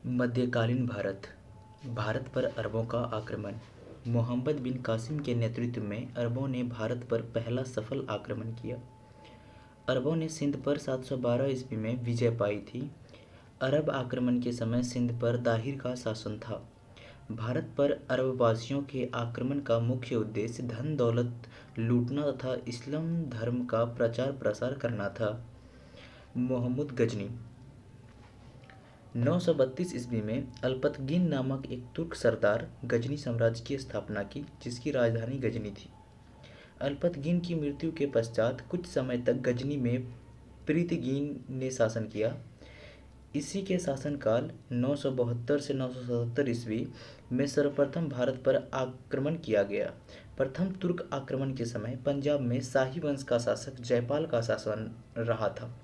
मध्यकालीन भारत। भारत पर अरबों का आक्रमण। मोहम्मद बिन कासिम के नेतृत्व में अरबों ने भारत पर पहला सफल आक्रमण किया। अरबों ने सिंध पर 712 ईस्वी में विजय पाई थी। अरब आक्रमण के समय सिंध पर दाहिर का शासन था। भारत पर अरबवासियों के आक्रमण का मुख्य उद्देश्य धन दौलत लूटना तथा इस्लाम धर्म का प्रचार प्रसार करना था। मोहम्मद गजनी। 932 ईस्वी में अल्पतगीन नामक एक तुर्क सरदार गजनी साम्राज्य की स्थापना की, जिसकी राजधानी गजनी थी। अल्पतगीन की मृत्यु के पश्चात कुछ समय तक गजनी में प्रीतगीन ने शासन किया। इसी के शासनकाल 972 से 977 ईस्वी में सर्वप्रथम भारत पर आक्रमण किया गया। प्रथम तुर्क आक्रमण के समय पंजाब में शाही वंश का शासक जयपाल का शासन रहा था।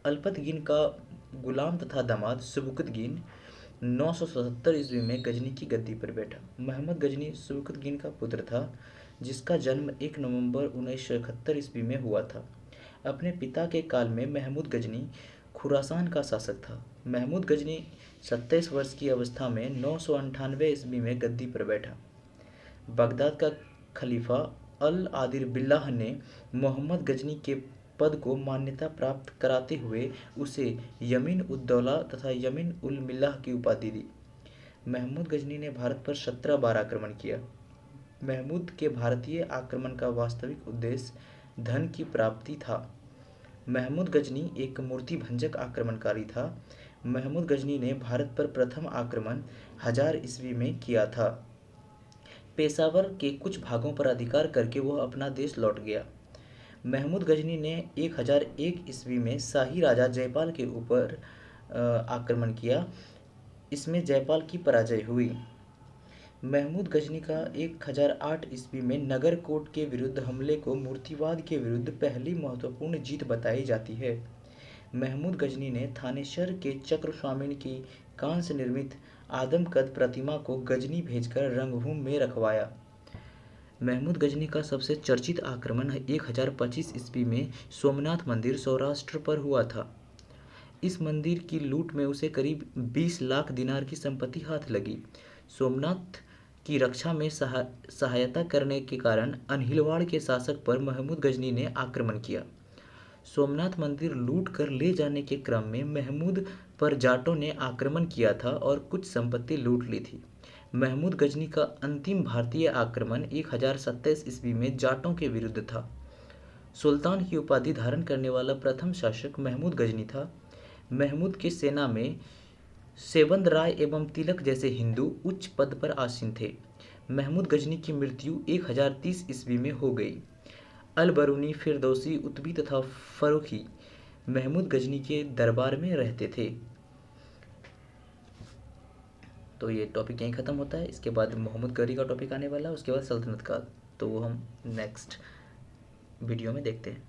अल्पतगीन का गुलाम तथा दामाद सुबुकतगीन 977 ईस्वी में गजनी की गद्दी पर बैठा। मोहम्मद गजनी सुबुकतगीन का पुत्र था, जिसका जन्म 1 नवंबर 1971 ईस्वी में हुआ था। अपने पिता के काल में महमूद गजनी खुरासान का शासक था। महमूद गजनी 27 वर्ष की अवस्था में 998 ईस्वी में गद्दी पर बैठा। बगदाद का खलीफा अल आदिल बिल्लाह ने मोहम्मद गजनी के पद को मान्यता प्राप्त कराते हुए उसे यमीन उद दौला तथा यमीन उल मिल्लाह की उपाधि दी। महमूद गजनी ने भारत पर 17 बार आक्रमण किया। महमूद के भारतीय आक्रमण का वास्तविक उद्देश्य धन की प्राप्ति था। महमूद गजनी एक मूर्तिभंजक आक्रमणकारी था। महमूद गजनी ने भारत पर प्रथम आक्रमण 1000 ईस्वी में किया था। पेशावर के कुछ भागों पर अधिकार करके वह अपना देश लौट गया। महमूद गजनी ने 1001 ईस्वी में शाही राजा जयपाल के ऊपर आक्रमण किया। इसमें जयपाल की पराजय हुई। महमूद गजनी का 1008 ईस्वी में नगरकोट के विरुद्ध हमले को मूर्तिवाद के विरुद्ध पहली महत्वपूर्ण जीत बताई जाती है। महमूद गजनी ने थानेसर के चक्रस्वामिन की कांस्य निर्मित आदमकद प्रतिमा को गजनी भेजकर रंगभूमि में रखवाया। महमूद गजनी का सबसे चर्चित आक्रमण 1025 ईस्वी में सोमनाथ मंदिर सौराष्ट्र पर हुआ था। इस मंदिर की लूट में उसे करीब 20 लाख दिनार की संपत्ति हाथ लगी। सोमनाथ की रक्षा में सहायता करने के कारण अनहिलवाड़ के शासक पर महमूद गजनी ने आक्रमण किया। सोमनाथ मंदिर लूट कर ले जाने के क्रम में महमूद पर जाटों ने आक्रमण किया था और कुछ संपत्ति लूट ली थी। महमूद गजनी का अंतिम भारतीय आक्रमण 1027 ईस्वी में जाटों के विरुद्ध था। सुल्तान की उपाधि धारण करने वाला प्रथम शासक महमूद गजनी था। महमूद की सेना में सेवंद राय एवं तिलक जैसे हिंदू उच्च पद पर आसीन थे। महमूद गजनी की मृत्यु 1030 ईस्वी में हो गई। अल बरूनी, फिरदौसी, उतबी तथा फर्रुखी महमूद गजनी के दरबार में रहते थे। तो ये टॉपिक यहीं ख़त्म होता है। इसके बाद मोहम्मद गौरी का टॉपिक आने वाला है, उसके बाद सल्तनत काल, तो वो हम नेक्स्ट वीडियो में देखते हैं।